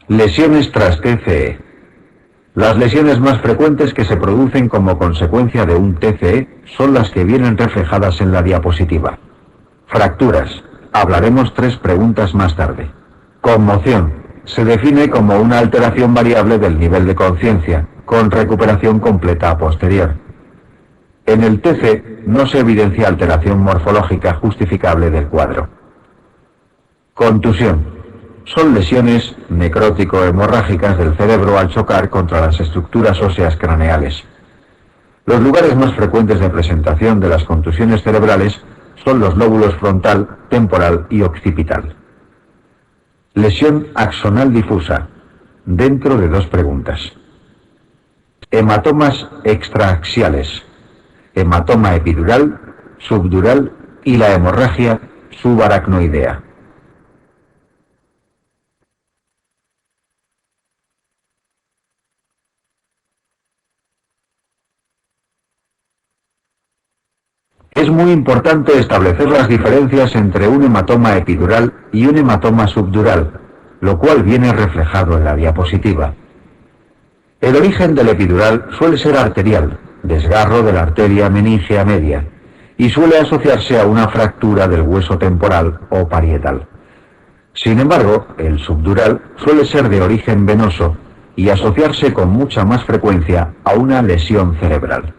Lesiones tras TCE. Las lesiones más frecuentes que se producen como consecuencia de un TCE son las que vienen reflejadas en la diapositiva. Fracturas. Hablaremos 3 preguntas más tarde. Conmoción. Se define como una alteración variable del nivel de conciencia, con recuperación completa a posterior. En el TC no se evidencia alteración morfológica justificable del cuadro. Contusión. Son lesiones necrótico-hemorrágicas del cerebro al chocar contra las estructuras óseas craneales. Los lugares más frecuentes de presentación de las contusiones cerebrales son los lóbulos frontal, temporal y occipital. Lesión axonal difusa, dentro de 2 preguntas. Hematomas extraaxiales, hematoma epidural, subdural y la hemorragia subaracnoidea. Es muy importante establecer las diferencias entre un hematoma epidural y un hematoma subdural, lo cual viene reflejado en la diapositiva. El origen del epidural suele ser arterial, desgarro de la arteria meningea media, y suele asociarse a una fractura del hueso temporal o parietal. Sin embargo, el subdural suele ser de origen venoso y asociarse con mucha más frecuencia a una lesión cerebral.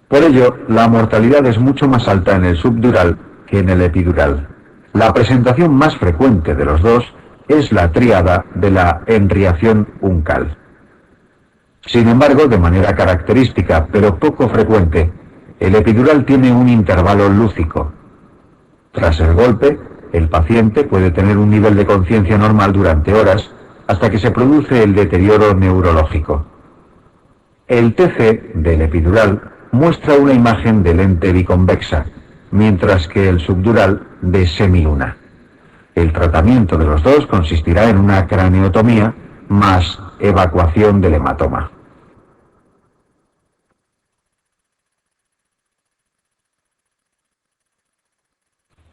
Por ello, la mortalidad es mucho más alta en el subdural que en el epidural. La presentación más frecuente de los dos es la tríada de la enriación uncal. Sin embargo, de manera característica, pero poco frecuente, el epidural tiene un intervalo lúcico. Tras el golpe, el paciente puede tener un nivel de conciencia normal durante horas hasta que se produce el deterioro neurológico. El TC del epidural muestra una imagen de lente biconvexa, mientras que el subdural de semiluna. El tratamiento de los dos consistirá en una craneotomía más evacuación del hematoma.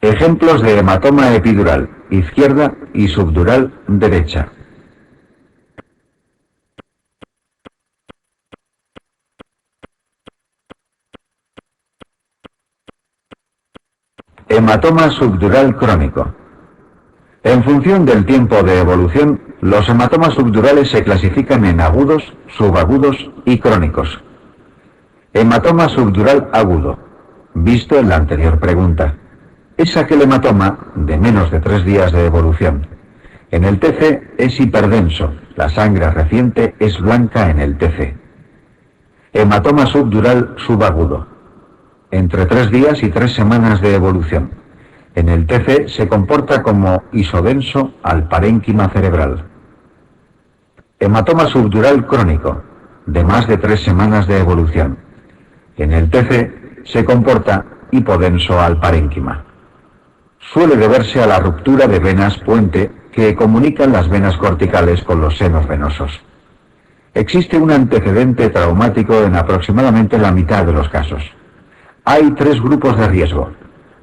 Ejemplos de hematoma epidural, izquierda y subdural, derecha. Hematoma subdural crónico. En función del tiempo de evolución, los hematomas subdurales se clasifican en agudos, subagudos y crónicos. Hematoma subdural agudo, visto en la anterior pregunta. Es aquel hematoma de menos de 3 días de evolución. En el TC es hiperdenso, la sangre reciente es blanca en el TC. Hematoma subdural subagudo. Entre 3 días y 3 semanas de evolución. En el TC se comporta como isodenso al parénquima cerebral. Hematoma subdural crónico, de más de 3 semanas de evolución. En el TC se comporta hipodenso al parénquima. Suele deberse a la ruptura de venas puente que comunican las venas corticales con los senos venosos. Existe un antecedente traumático en aproximadamente la mitad de los casos. Hay 3 grupos de riesgo: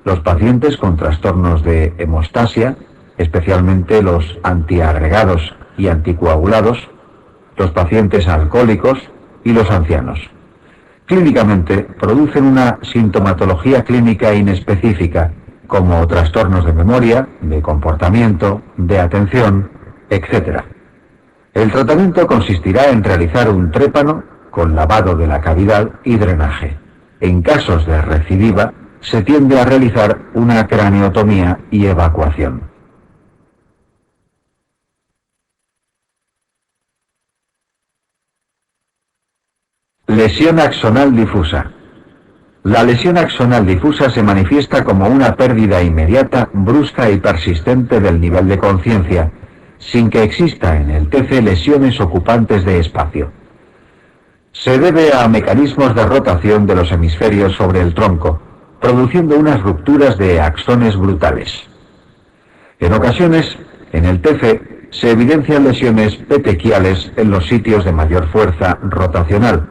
los pacientes con trastornos de hemostasia, especialmente los antiagregados y anticoagulados, los pacientes alcohólicos y los ancianos. Clínicamente producen una sintomatología clínica inespecífica, como trastornos de memoria, de comportamiento, de atención, etc. El tratamiento consistirá en realizar un trépano con lavado de la cavidad y drenaje. En casos de recidiva, se tiende a realizar una craneotomía y evacuación. Lesión axonal difusa. La lesión axonal difusa se manifiesta como una pérdida inmediata, brusca y persistente del nivel de conciencia, sin que exista en el TC lesiones ocupantes de espacio. Se debe a mecanismos de rotación de los hemisferios sobre el tronco, produciendo unas rupturas de axones brutales. En ocasiones, en el TC se evidencian lesiones petequiales en los sitios de mayor fuerza rotacional,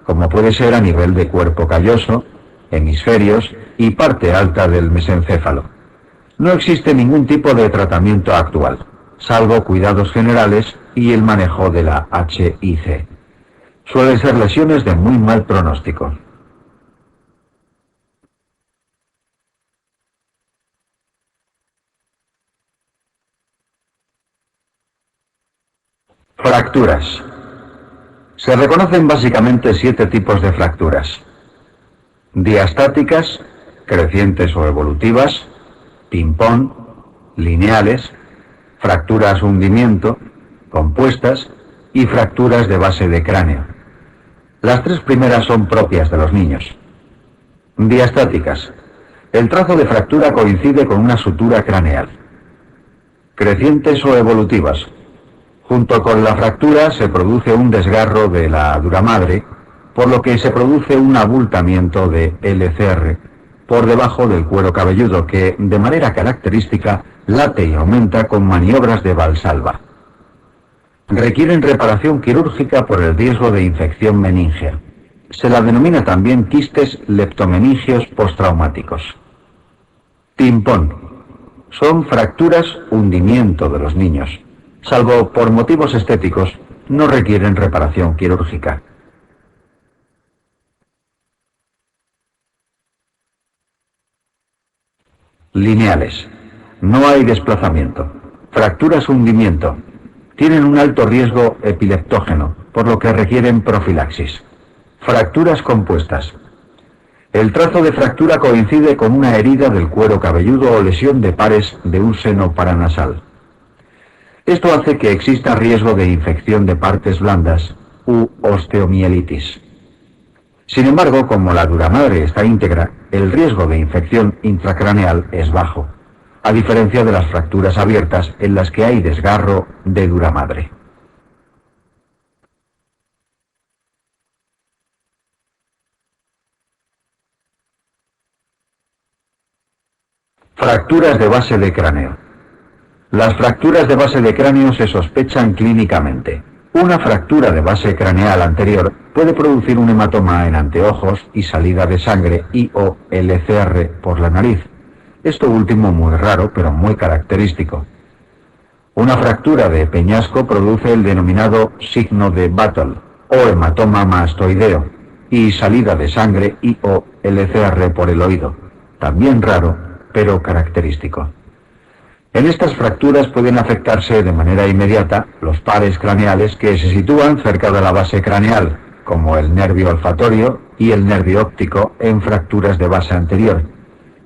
como puede ser a nivel de cuerpo calloso, hemisferios y parte alta del mesencéfalo. No existe ningún tipo de tratamiento actual. salvo cuidados generales y el manejo de la HIC. Suelen ser lesiones de muy mal pronóstico. Fracturas. Se reconocen básicamente 7 tipos de fracturas: diastáticas, crecientes o evolutivas, ping-pong, lineales, fracturas hundimiento, compuestas y fracturas de base de cráneo. Las 3 primeras son propias de los niños. Diastáticas. El trazo de fractura coincide con una sutura craneal. Crecientes o evolutivas. Junto con la fractura se produce un desgarro de la duramadre, por lo que se produce un abultamiento de LCR por debajo del cuero cabelludo que, de manera característica, late y aumenta con maniobras de Valsalva. Requieren reparación quirúrgica por el riesgo de infección meningea. Se la denomina también quistes leptomeningios postraumáticos. Ping-pong. Son fracturas hundimiento de los niños. Salvo por motivos estéticos, no requieren reparación quirúrgica. Lineales. No hay desplazamiento. Fracturas hundimiento. Tienen un alto riesgo epileptógeno, por lo que requieren profilaxis. Fracturas compuestas. El trazo de fractura coincide con una herida del cuero cabelludo o lesión de pares de un seno paranasal. Esto hace que exista riesgo de infección de partes blandas u osteomielitis. Sin embargo, como la duramadre está íntegra, el riesgo de infección intracraneal es bajo, a diferencia de las fracturas abiertas en las que hay desgarro de duramadre. Fracturas de base de cráneo. Las fracturas de base de cráneo se sospechan clínicamente. Una fractura de base craneal anterior puede producir un hematoma en anteojos y salida de sangre y o LCR por la nariz. Esto último muy raro, pero muy característico. Una fractura de peñasco produce el denominado signo de Battle o hematoma mastoideo y salida de sangre y o LCR por el oído. También raro, pero característico. En estas fracturas pueden afectarse de manera inmediata los pares craneales que se sitúan cerca de la base craneal, como el nervio olfatorio y el nervio óptico en fracturas de base anterior,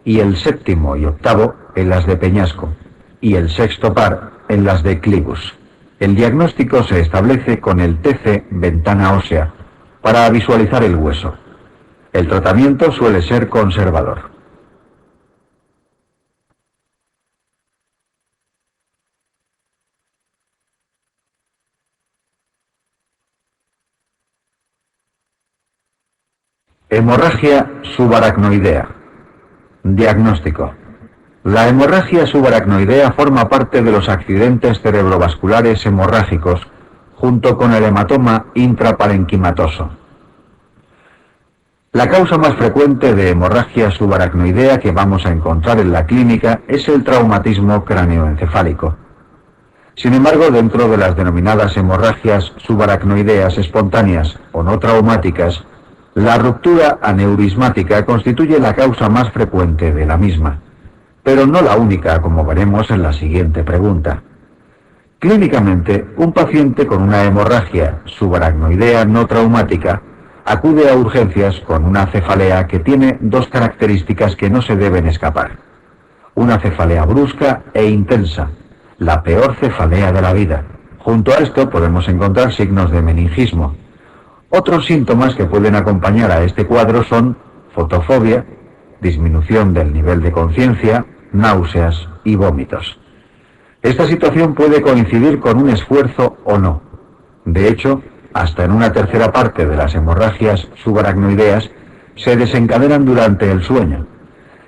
y el séptimo y octavo en las de peñasco, y el sexto par en las de clivus. El diagnóstico se establece con el TC ventana ósea para visualizar el hueso. El tratamiento suele ser conservador. Hemorragia subaracnoidea. Diagnóstico. La hemorragia subaracnoidea forma parte de los accidentes cerebrovasculares hemorrágicos junto con el hematoma intraparenquimatoso. La causa más frecuente de hemorragia subaracnoidea que vamos a encontrar en la clínica es el traumatismo cráneoencefálico. Sin embargo, dentro de las denominadas hemorragias subaracnoideas espontáneas o no traumáticas, la ruptura aneurismática constituye la causa más frecuente de la misma, pero no la única, como veremos en la siguiente pregunta. Clínicamente, un paciente con una hemorragia subaracnoidea no traumática acude a urgencias con una cefalea que tiene 2 características que no se deben escapar. Una cefalea brusca e intensa, la peor cefalea de la vida. Junto a esto podemos encontrar signos de meningismo. Otros síntomas que pueden acompañar a este cuadro son fotofobia, disminución del nivel de conciencia, náuseas y vómitos. Esta situación puede coincidir con un esfuerzo o no. De hecho, hasta en una tercera parte de las hemorragias subaracnoideas se desencadenan durante el sueño.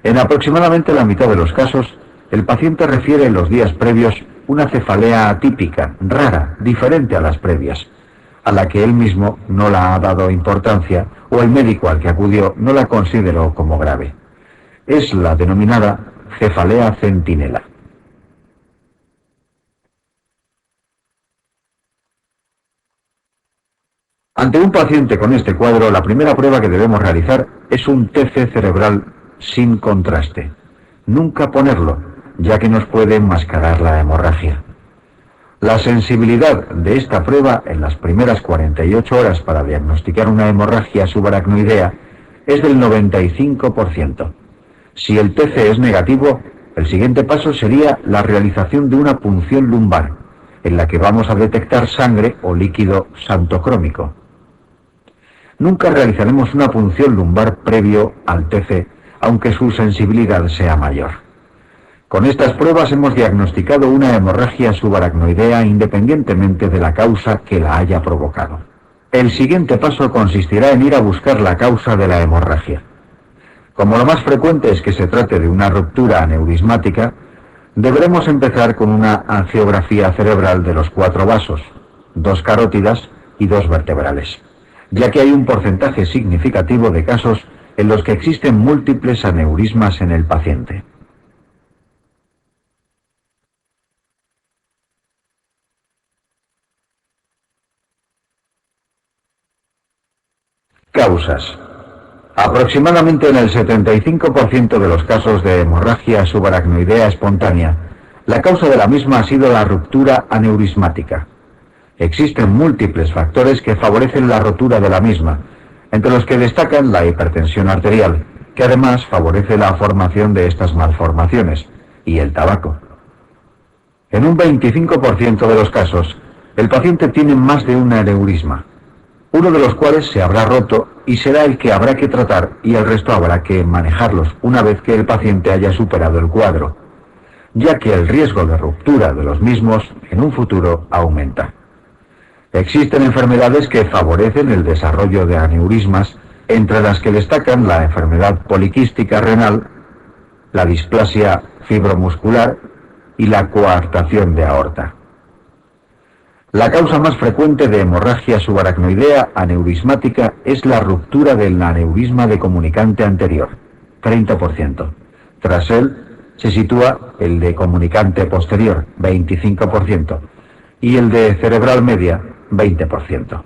En aproximadamente la mitad de los casos, el paciente refiere en los días previos una cefalea atípica, rara, diferente a las previas, a la que él mismo no la ha dado importancia o el médico al que acudió no la consideró como grave. Es la denominada cefalea centinela. Ante un paciente con este cuadro, la primera prueba que debemos realizar es un TC cerebral sin contraste. Nunca ponerlo, ya que nos puede enmascarar la hemorragia. La sensibilidad de esta prueba en las primeras 48 horas para diagnosticar una hemorragia subaracnoidea es del 95%. Si el TC es negativo, el siguiente paso sería la realización de una punción lumbar, en la que vamos a detectar sangre o líquido xantocrómico. Nunca realizaremos una punción lumbar previo al TC, aunque su sensibilidad sea mayor. Con estas pruebas hemos diagnosticado una hemorragia subaracnoidea independientemente de la causa que la haya provocado. El siguiente paso consistirá en ir a buscar la causa de la hemorragia. Como lo más frecuente es que se trate de una ruptura aneurismática, deberemos empezar con una angiografía cerebral de los 4 vasos, 2 carótidas y 2 vertebrales, ya que hay un porcentaje significativo de casos en los que existen múltiples aneurismas en el paciente. Causas. Aproximadamente en el 75% de los casos de hemorragia subaracnoidea espontánea, la causa de la misma ha sido la ruptura aneurismática. Existen múltiples factores que favorecen la rotura de la misma, entre los que destacan la hipertensión arterial, que además favorece la formación de estas malformaciones, y el tabaco. En un 25% de los casos, el paciente tiene más de un aneurisma, uno de los cuales se habrá roto y será el que habrá que tratar y el resto habrá que manejarlos una vez que el paciente haya superado el cuadro, ya que el riesgo de ruptura de los mismos en un futuro aumenta. Existen enfermedades que favorecen el desarrollo de aneurismas, entre las que destacan la enfermedad poliquística renal, la displasia fibromuscular y la coartación de aorta. La causa más frecuente de hemorragia subaracnoidea aneurismática es la ruptura del aneurisma de comunicante anterior, 30%. Tras él se sitúa el de comunicante posterior, 25%, y el de cerebral media, 20%.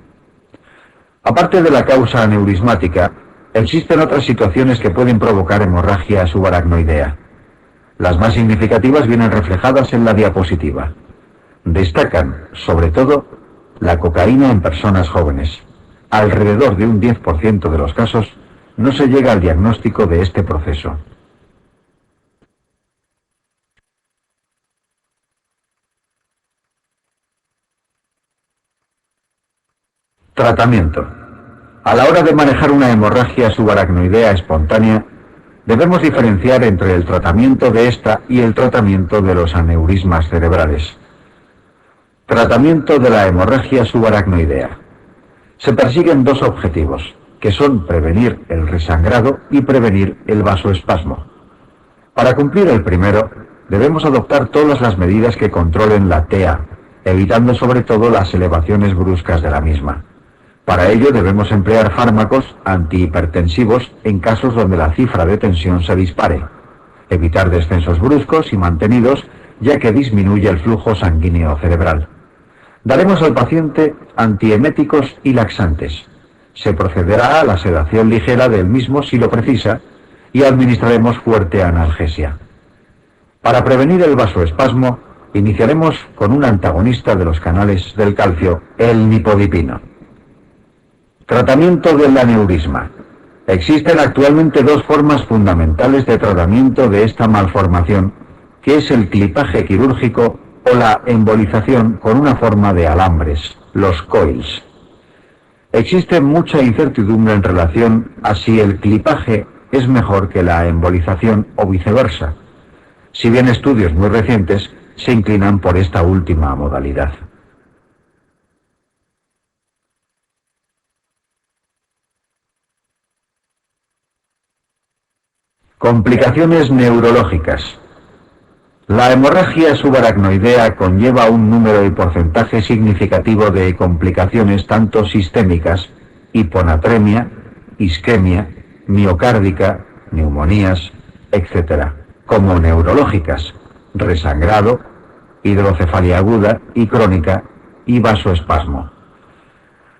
Aparte de la causa aneurismática, existen otras situaciones que pueden provocar hemorragia subaracnoidea. Las más significativas vienen reflejadas en la diapositiva. Destacan, sobre todo, la cocaína en personas jóvenes. Alrededor de un 10% de los casos no se llega al diagnóstico de este proceso. Tratamiento. A la hora de manejar una hemorragia subaracnoidea espontánea, debemos diferenciar entre el tratamiento de esta y el tratamiento de los aneurismas cerebrales. Tratamiento de la hemorragia subaracnoidea. Se persiguen 2 objetivos, que son prevenir el resangrado y prevenir el vasoespasmo. Para cumplir el primero, debemos adoptar todas las medidas que controlen la TA, evitando sobre todo las elevaciones bruscas de la misma. Para ello debemos emplear fármacos antihipertensivos en casos donde la cifra de tensión se dispare, evitar descensos bruscos y mantenidos, ya que disminuye el flujo sanguíneo cerebral. Daremos al paciente antieméticos y laxantes. Se procederá a la sedación ligera del mismo si lo precisa y administraremos fuerte analgesia. Para prevenir el vasoespasmo, iniciaremos con un antagonista de los canales del calcio, el nifedipino. Tratamiento del aneurisma. Existen actualmente 2 formas fundamentales de tratamiento de esta malformación, que es el clipaje quirúrgico o la embolización con una forma de alambres, los coils. Existe mucha incertidumbre en relación a si el clipaje es mejor que la embolización o viceversa, si bien estudios muy recientes se inclinan por esta última modalidad. Complicaciones neurológicas. La hemorragia subaracnoidea conlleva un número y porcentaje significativo de complicaciones tanto sistémicas, hiponatremia, isquemia, miocárdica, neumonías, etc., como neurológicas, resangrado, hidrocefalia aguda y crónica y vasoespasmo.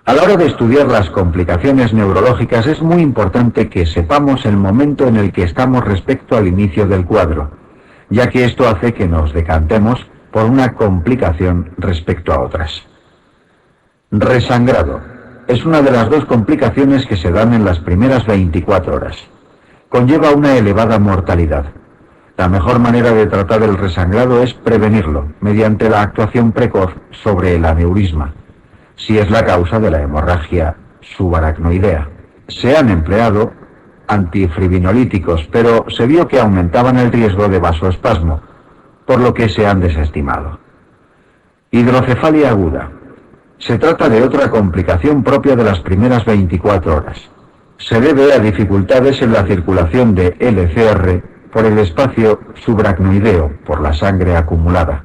A la hora de estudiar las complicaciones neurológicas es muy importante que sepamos el momento en el que estamos respecto al inicio del cuadro, ya que esto hace que nos decantemos por una complicación respecto a otras. Resangrado. Es una de las dos complicaciones que se dan en las primeras 24 horas. Conlleva una elevada mortalidad. La mejor manera de tratar el resangrado es prevenirlo, mediante la actuación precoz sobre el aneurisma, si es la causa de la hemorragia subaracnoidea. Se han empleado antifibrinolíticos, pero se vio que aumentaban el riesgo de vasoespasmo, por lo que se han desestimado. Hidrocefalia aguda. Se trata de otra complicación propia de las primeras 24 horas. Se debe a dificultades en la circulación de LCR por el espacio subaracnoideo, por la sangre acumulada.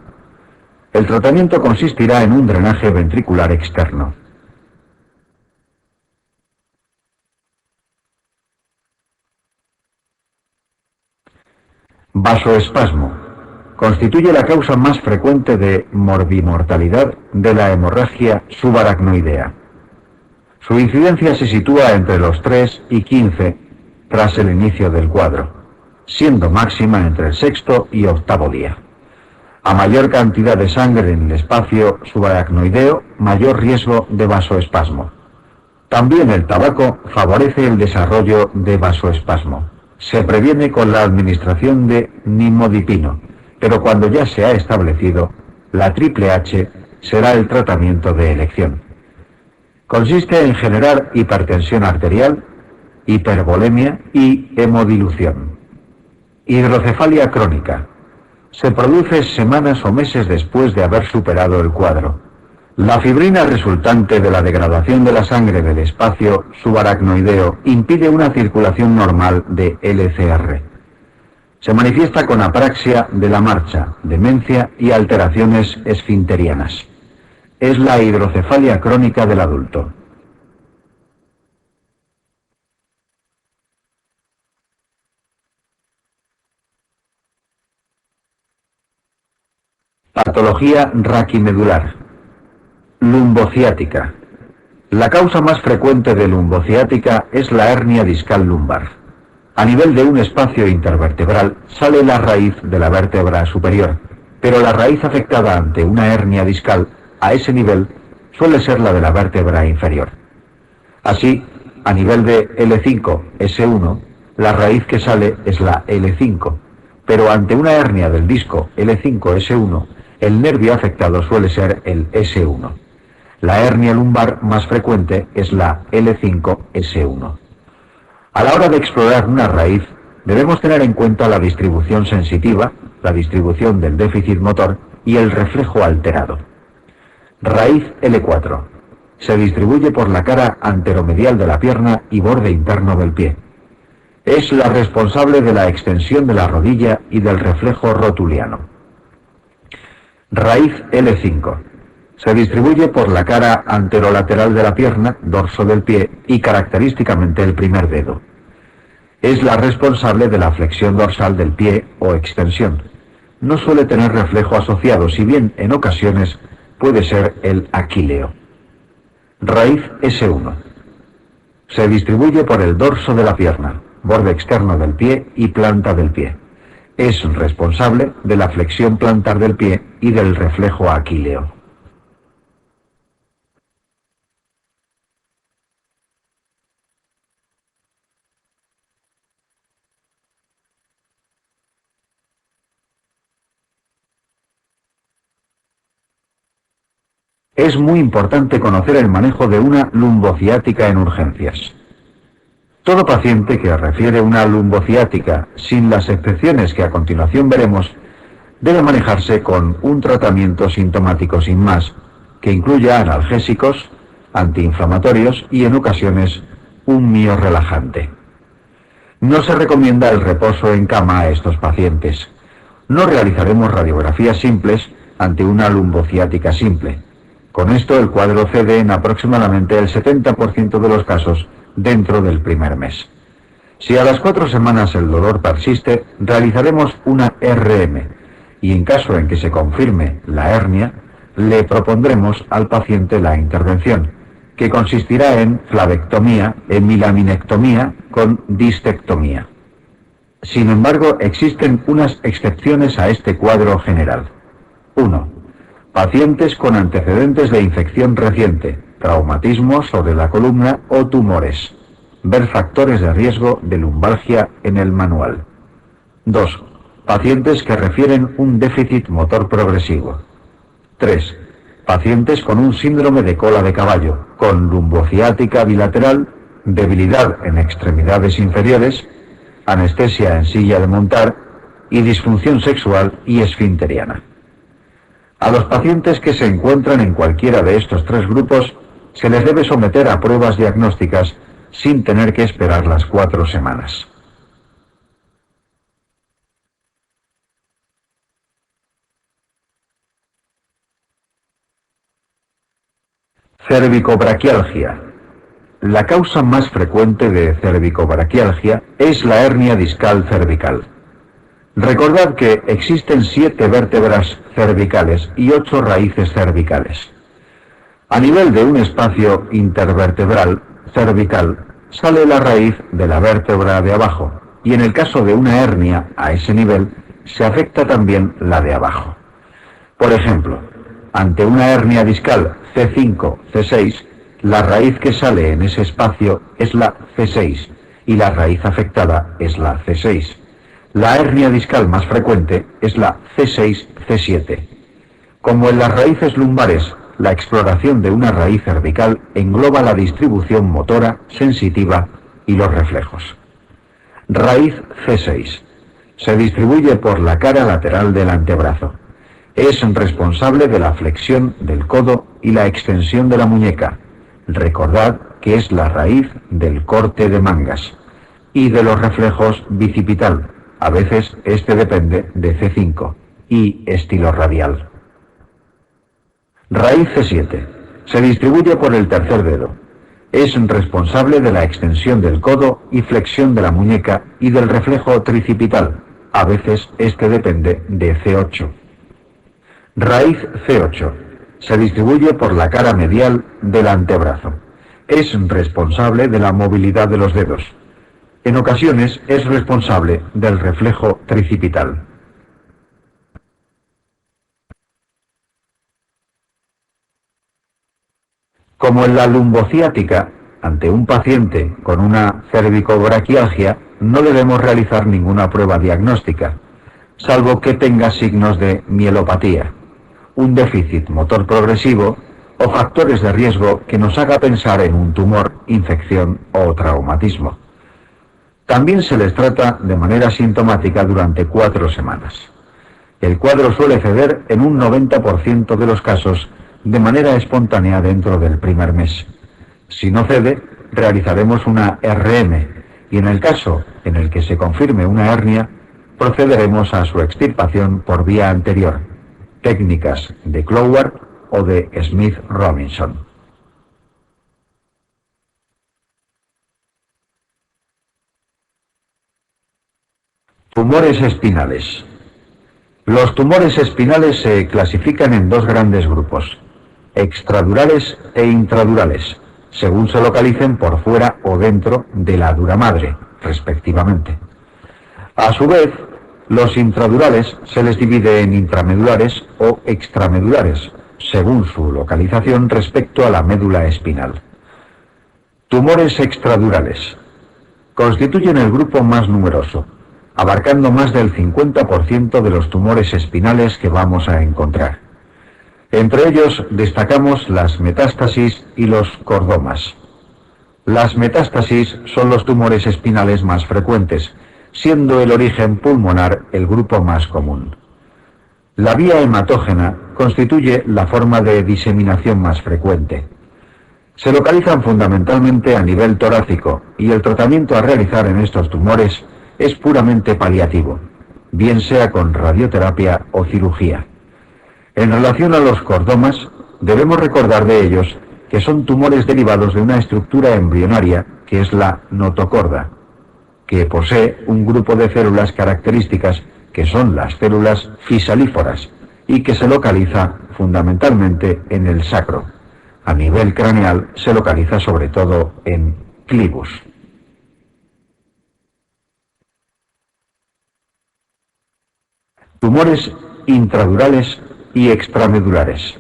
El tratamiento consistirá en un drenaje ventricular externo. Vasoespasmo. Constituye la causa más frecuente de morbimortalidad de la hemorragia subaracnoidea. Su incidencia se sitúa entre los 3 y 15 tras el inicio del cuadro, siendo máxima entre el sexto y octavo día. A mayor cantidad de sangre en el espacio subaracnoideo, mayor riesgo de vasoespasmo. También el tabaco favorece el desarrollo de vasoespasmo. Se previene con la administración de nimodipino, pero cuando ya se ha establecido, la triple H será el tratamiento de elección. Consiste en generar hipertensión arterial, hipervolemia y hemodilución. Hidrocefalia crónica. Se produce semanas o meses después de haber superado el cuadro. La fibrina resultante de la degradación de la sangre del espacio subaracnoideo impide una circulación normal de LCR. Se manifiesta con apraxia de la marcha, demencia y alteraciones esfinterianas. Es la hidrocefalia crónica del adulto. Patología raquimedular. Lumbociática. La causa más frecuente de lumbociática es la hernia discal lumbar. A nivel de un espacio intervertebral sale la raíz de la vértebra superior, pero la raíz afectada ante una hernia discal a ese nivel suele ser la de la vértebra inferior. Así, a nivel de L5-S1, la raíz que sale es la L5, pero ante una hernia del disco L5-S1, el nervio afectado suele ser el S1. La hernia lumbar más frecuente es la L5-S1. A la hora de explorar una raíz, debemos tener en cuenta la distribución sensitiva, la distribución del déficit motor y el reflejo alterado. Raíz L4. Se distribuye por la cara anteromedial de la pierna y borde interno del pie. Es la responsable de la extensión de la rodilla y del reflejo rotuliano. Raíz L5. Se distribuye por la cara anterolateral de la pierna, dorso del pie y característicamente el primer dedo. Es la responsable de la flexión dorsal del pie o extensión. No suele tener reflejo asociado, si bien en ocasiones puede ser el aquileo. Raíz S1. Se distribuye por el dorso de la pierna, borde externo del pie y planta del pie. Es responsable de la flexión plantar del pie y del reflejo aquileo. Es muy importante conocer el manejo de una lumbociática en urgencias. Todo paciente que refiere una lumbociática, sin las excepciones que a continuación veremos, debe manejarse con un tratamiento sintomático sin más, que incluya analgésicos, antiinflamatorios y en ocasiones un miorrelajante. No se recomienda el reposo en cama a estos pacientes. No realizaremos radiografías simples ante una lumbociática simple. Con esto el cuadro cede en aproximadamente el 70% de los casos dentro del primer mes. Si a las 4 semanas el dolor persiste, realizaremos una RM y en caso en que se confirme la hernia, le propondremos al paciente la intervención, que que consistirá en flavectomía, hemilaminectomía con distectomía. Sin embargo, existen unas excepciones a este cuadro general. 1. Pacientes con antecedentes de infección reciente, traumatismo sobre la columna o tumores. Ver factores de riesgo de lumbalgia en el manual. 2. Pacientes que refieren un déficit motor progresivo. 3. Pacientes con un síndrome de cola de caballo, con lumbociática bilateral, debilidad en extremidades inferiores, anestesia en silla de montar y disfunción sexual y esfinteriana. A los pacientes que se encuentran en cualquiera de estos tres grupos se les debe someter a pruebas diagnósticas sin tener que esperar las 4 semanas. Cervicobraquialgia. La causa más frecuente de cervicobraquialgia es la hernia discal cervical. Recordad que existen 7 vértebras cervicales y 8 raíces cervicales. A nivel de un espacio intervertebral cervical sale la raíz de la vértebra de abajo y en el caso de una hernia a ese nivel se afecta también la de abajo. Por ejemplo, ante una hernia discal C5, C6, la raíz que sale en ese espacio es la C6 y la raíz afectada es la C6. La hernia discal más frecuente es la C6, C7. Como en las raíces lumbares, la exploración de una raíz cervical engloba la distribución motora, sensitiva y los reflejos. Raíz C6. Se distribuye por la cara lateral del antebrazo. Es responsable de la flexión del codo y la extensión de la muñeca. Recordad que es la raíz del corte de mangas y de los reflejos bicipital. A veces este depende de C5 y estilo radial. Raíz C7. Se distribuye por el tercer dedo. Es responsable de la extensión del codo y flexión de la muñeca y del reflejo tricipital. A veces este depende de C8. Raíz C8. Se distribuye por la cara medial del antebrazo. Es responsable de la movilidad de los dedos. En ocasiones es responsable del reflejo tricipital. Como en la lumbociática, ante un paciente con una cervicobraquialgia no debemos realizar ninguna prueba diagnóstica, salvo que tenga signos de mielopatía, un déficit motor progresivo o factores de riesgo que nos haga pensar en un tumor, infección o traumatismo. También se les trata de manera sintomática durante 4 semanas. El cuadro suele ceder en un 90% de los casos de manera espontánea dentro del primer mes. Si no cede, realizaremos una RM y en el caso en el que se confirme una hernia, procederemos a su extirpación por vía anterior, técnicas de Cloward o de Smith-Robinson. Tumores espinales. Los tumores espinales se clasifican en 2 grandes grupos, extradurales e intradurales, según se localicen por fuera o dentro de la dura madre, respectivamente. A su vez, los intradurales se les divide en intramedulares o extramedulares, según su localización respecto a la médula espinal. Tumores extradurales. Constituyen el grupo más numeroso, abarcando más del 50% de los tumores espinales que vamos a encontrar. Entre ellos destacamos las metástasis y los cordomas. Las metástasis son los tumores espinales más frecuentes, siendo el origen pulmonar el grupo más común. La vía hematógena constituye la forma de diseminación más frecuente. Se localizan fundamentalmente a nivel torácico y el tratamiento a realizar en estos tumores es puramente paliativo, bien sea con radioterapia o cirugía. En relación a los cordomas, debemos recordar de ellos que son tumores derivados de una estructura embrionaria que es la notocorda, que posee un grupo de células características que son las células fisalíforas y que se localiza fundamentalmente en el sacro, A nivel craneal se localiza sobre todo en clivus. Tumores intradurales y extramedulares.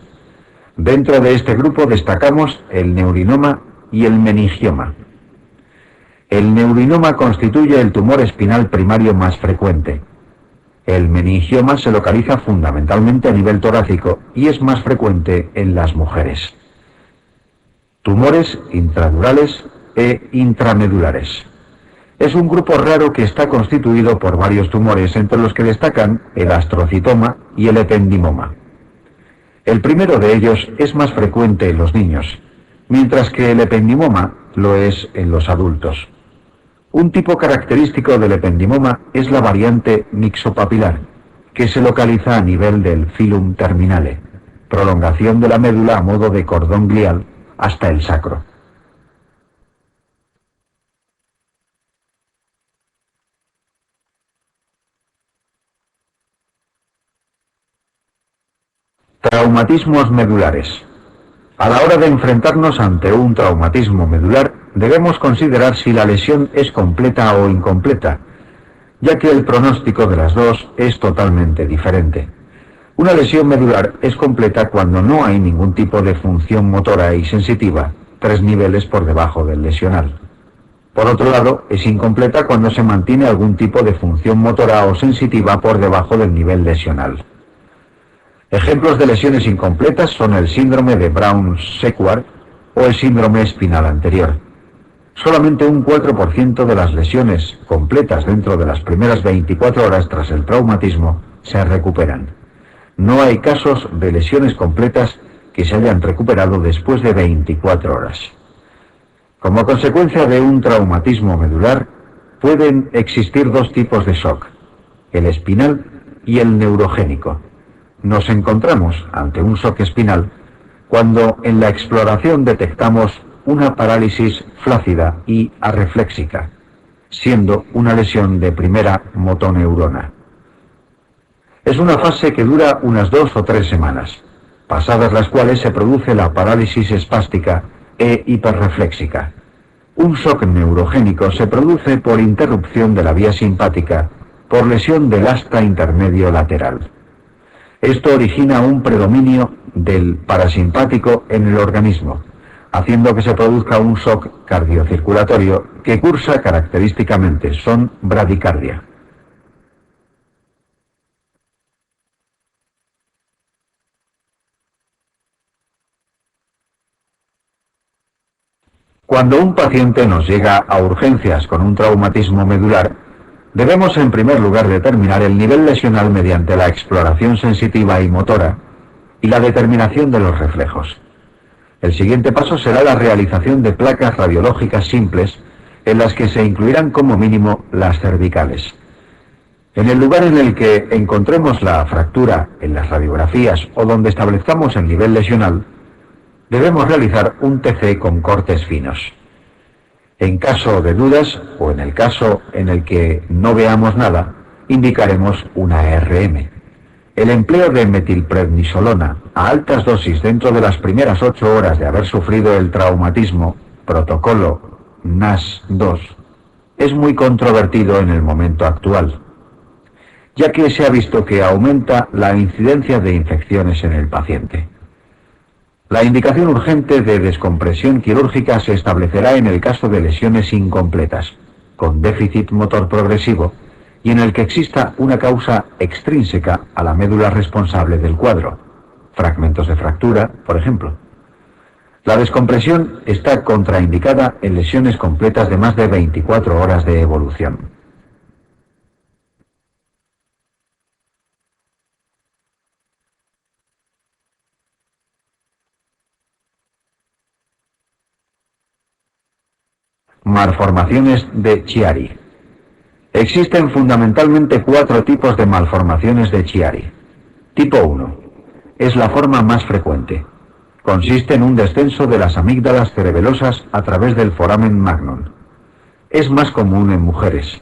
Dentro de este grupo destacamos el neurinoma y el meningioma. El neurinoma constituye el tumor espinal primario más frecuente. El meningioma se localiza fundamentalmente a nivel torácico y es más frecuente en las mujeres. Tumores intradurales e intramedulares. Es un grupo raro que está constituido por varios tumores, entre los que destacan el astrocitoma y el ependimoma. El primero de ellos es más frecuente en los niños, mientras que el ependimoma lo es en los adultos. Un tipo característico del ependimoma es la variante mixopapilar, que se localiza a nivel del filum terminale, prolongación de la médula a modo de cordón glial hasta el sacro. Traumatismos medulares. A la hora de enfrentarnos ante un traumatismo medular, debemos considerar si la lesión es completa o incompleta, ya que el pronóstico de las dos es totalmente diferente. Una lesión medular es completa cuando no hay ningún tipo de función motora y sensitiva, 3 niveles por debajo del lesional. Por otro lado, es incompleta cuando se mantiene algún tipo de función motora o sensitiva por debajo del nivel lesional. Ejemplos de lesiones incompletas son el síndrome de Brown-Séquard o el síndrome espinal anterior. Solamente un 4% de las lesiones completas dentro de las primeras 24 horas tras el traumatismo se recuperan. No hay casos de lesiones completas que se hayan recuperado después de 24 horas. Como consecuencia de un traumatismo medular, pueden existir dos tipos de shock, el espinal y el neurogénico. Nos encontramos ante un shock espinal cuando en la exploración detectamos una parálisis flácida y arrefléxica, siendo una lesión de primera motoneurona. Es una fase que dura unas 2 o 3 semanas, pasadas las cuales se produce la parálisis espástica e hiperrefléxica. Un shock neurogénico se produce por interrupción de la vía simpática por lesión del asta intermedio lateral. Esto origina un predominio del parasimpático en el organismo, haciendo que se produzca un shock cardiocirculatorio que cursa característicamente son bradicardia. Cuando un paciente nos llega a urgencias con un traumatismo medular, debemos en primer lugar determinar el nivel lesional mediante la exploración sensitiva y motora y la determinación de los reflejos. El siguiente paso será la realización de placas radiológicas simples en las que se incluirán como mínimo las cervicales. En el lugar en el que encontremos la fractura en las radiografías o donde establezcamos el nivel lesional, debemos realizar un TC con cortes finos. En caso de dudas o en el caso en el que no veamos nada, indicaremos una RM. El empleo de metilprednisolona a altas dosis dentro de las primeras 8 horas de haber sufrido el traumatismo, protocolo NAS2, es muy controvertido en el momento actual, ya que se ha visto que aumenta la incidencia de infecciones en el paciente. La indicación urgente de descompresión quirúrgica se establecerá en el caso de lesiones incompletas, con déficit motor progresivo, y en el que exista una causa extrínseca a la médula responsable del cuadro, fragmentos de fractura, por ejemplo. La descompresión está contraindicada en lesiones completas de más de 24 horas de evolución. Malformaciones de Chiari. Existen fundamentalmente 4 tipos de malformaciones de Chiari. Tipo 1. Es la forma más frecuente. Consiste en un descenso de las amígdalas cerebelosas a través del foramen magnum. Es más común en mujeres.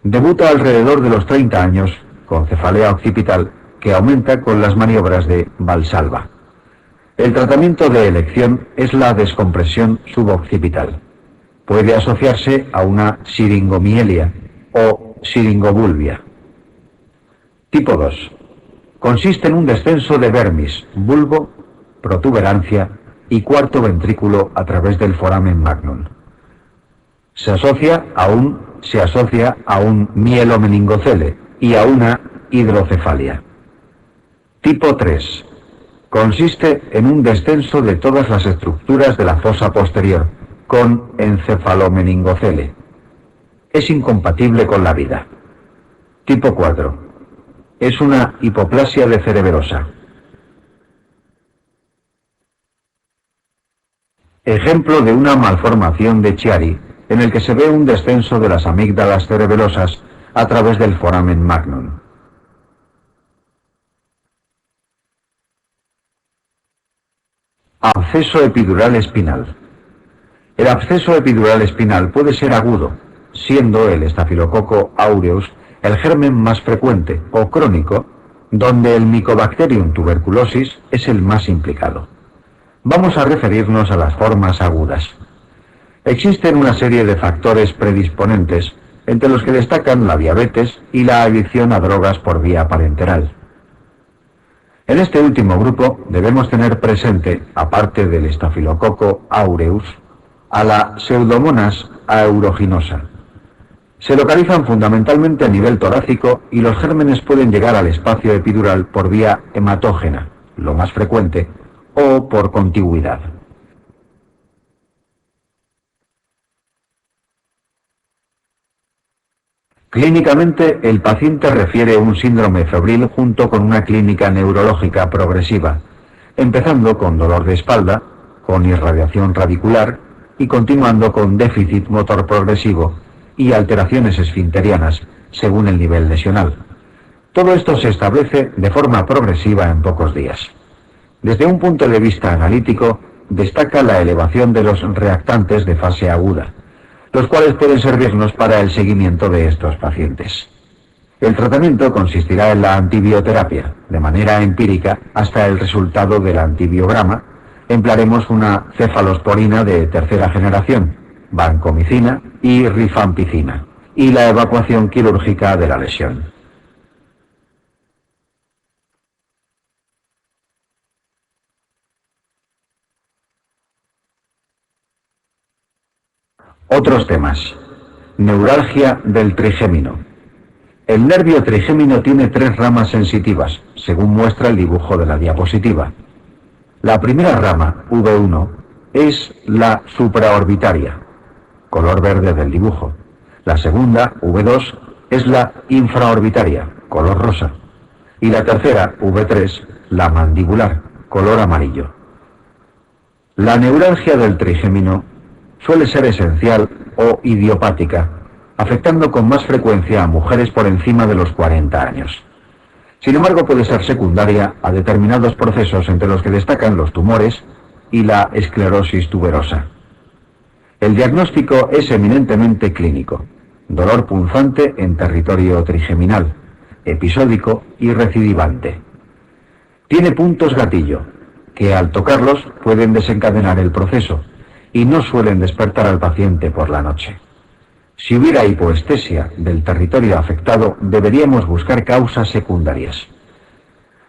Debuta alrededor de los 30 años con cefalea occipital que aumenta con las maniobras de Valsalva. El tratamiento de elección es la descompresión suboccipital. Puede asociarse a una siringomielia o siringobulbia. Tipo 2. Consiste en un descenso de vermis, bulbo, protuberancia y cuarto ventrículo a través del foramen magnum. Se asocia a un mielomeningocele y a una hidrocefalia. Tipo 3. Consiste en un descenso de todas las estructuras de la fosa posterior, con encefalomeningocele. Es incompatible con la vida. Tipo 4. Es una hipoplasia de cerebelosa. Ejemplo de una malformación de Chiari, en el que se ve un descenso de las amígdalas cerebelosas a través del foramen magnum. Absceso epidural espinal. El absceso epidural espinal puede ser agudo, siendo el Staphylococcus aureus el germen más frecuente, o crónico, donde el Mycobacterium tuberculosis es el más implicado. Vamos a referirnos a las formas agudas. Existen una serie de factores predisponentes, entre los que destacan la diabetes y la adicción a drogas por vía parenteral. En este último grupo debemos tener presente, aparte del Staphylococcus aureus, a la Pseudomonas aeruginosa. Se localizan fundamentalmente a nivel torácico y los gérmenes pueden llegar al espacio epidural por vía hematógena, lo más frecuente, o por contigüidad. Clínicamente, el paciente refiere un síndrome febril junto con una clínica neurológica progresiva, empezando con dolor de espalda, con irradiación radicular y continuando con déficit motor progresivo y alteraciones esfinterianas, según el nivel lesional. Todo esto se establece de forma progresiva en pocos días. Desde un punto de vista analítico, destaca la elevación de los reactantes de fase aguda, los cuales pueden servirnos para el seguimiento de estos pacientes. El tratamiento consistirá en la antibioterapia. De manera empírica, hasta el resultado del antibiograma, emplearemos una cefalosporina de tercera generación, vancomicina y rifampicina, y la evacuación quirúrgica de la lesión. Otros temas. Neuralgia del trigémino. El nervio trigémino tiene 3 ramas sensitivas, según muestra el dibujo de la diapositiva. La primera rama, V1, es la supraorbitaria, color verde del dibujo. La segunda, V2, es la infraorbitaria, color rosa. Y la tercera, V3, la mandibular, color amarillo. La neuralgia del trigémino suele ser esencial o idiopática, afectando con más frecuencia a mujeres por encima de los 40 años. Sin embargo, puede ser secundaria a determinados procesos entre los que destacan los tumores y la esclerosis tuberosa. El diagnóstico es eminentemente clínico: dolor punzante en territorio trigeminal, episódico y recidivante. Tiene puntos gatillo, que al tocarlos pueden desencadenar el proceso y no suelen despertar al paciente por la noche. Si hubiera hipoestesia del territorio afectado, deberíamos buscar causas secundarias.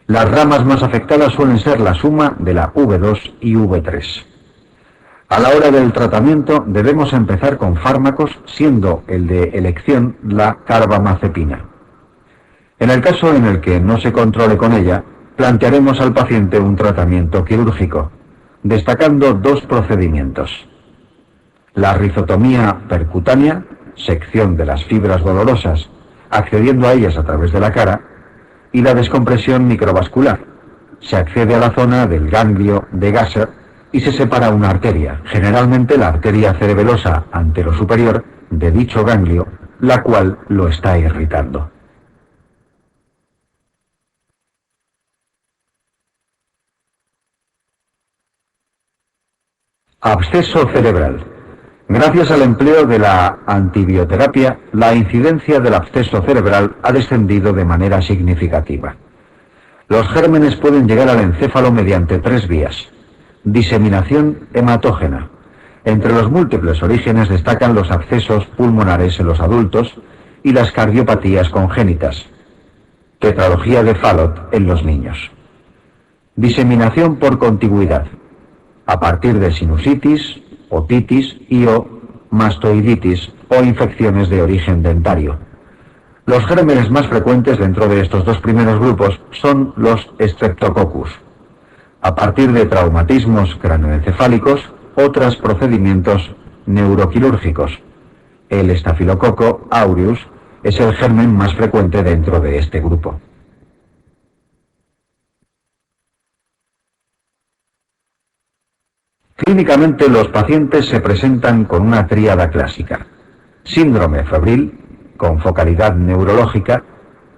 Las ramas más afectadas suelen ser la suma de la V2 y V3. A la hora del tratamiento debemos empezar con fármacos, siendo el de elección la carbamazepina. En el caso en el que no se controle con ella, plantearemos al paciente un tratamiento quirúrgico, destacando 2 procedimientos: la rizotomía percutánea, sección de las fibras dolorosas, accediendo a ellas a través de la cara, y la descompresión microvascular. Se accede a la zona del ganglio de Gasser y se separa una arteria, generalmente la arteria cerebelosa anterosuperior de dicho ganglio, la cual lo está irritando. Absceso cerebral. Gracias al empleo de la antibioterapia, la incidencia del absceso cerebral ha descendido de manera significativa. Los gérmenes pueden llegar al encéfalo mediante 3 vías: Diseminación hematógena. Entre los múltiples orígenes destacan los abscesos pulmonares en los adultos y las cardiopatías congénitas. Tetralogía de Fallot en los niños. Diseminación por contigüidad. A partir de sinusitis, otitis y o mastoiditis o infecciones de origen dentario. Los gérmenes más frecuentes dentro de estos dos primeros grupos son los Streptococcus. A partir de traumatismos cráneoencefálicos o tras procedimientos neuroquirúrgicos. El Staphylococcus aureus es el germen más frecuente dentro de este grupo. Clínicamente, los pacientes se presentan con una tríada clásica: síndrome febril, con focalidad neurológica,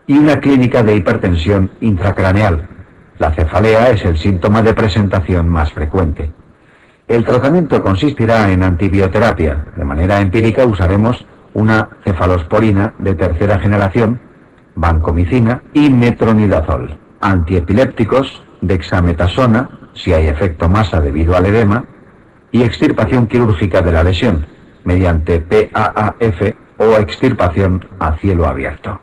y una clínica de hipertensión intracraneal. La cefalea es el síntoma de presentación más frecuente. El tratamiento consistirá en antibioterapia. De manera empírica usaremos una cefalosporina de tercera generación, vancomicina y metronidazol. Antiepilépticos, dexametasona, si hay efecto masa debido al edema, y extirpación quirúrgica de la lesión, mediante PAAF o extirpación a cielo abierto.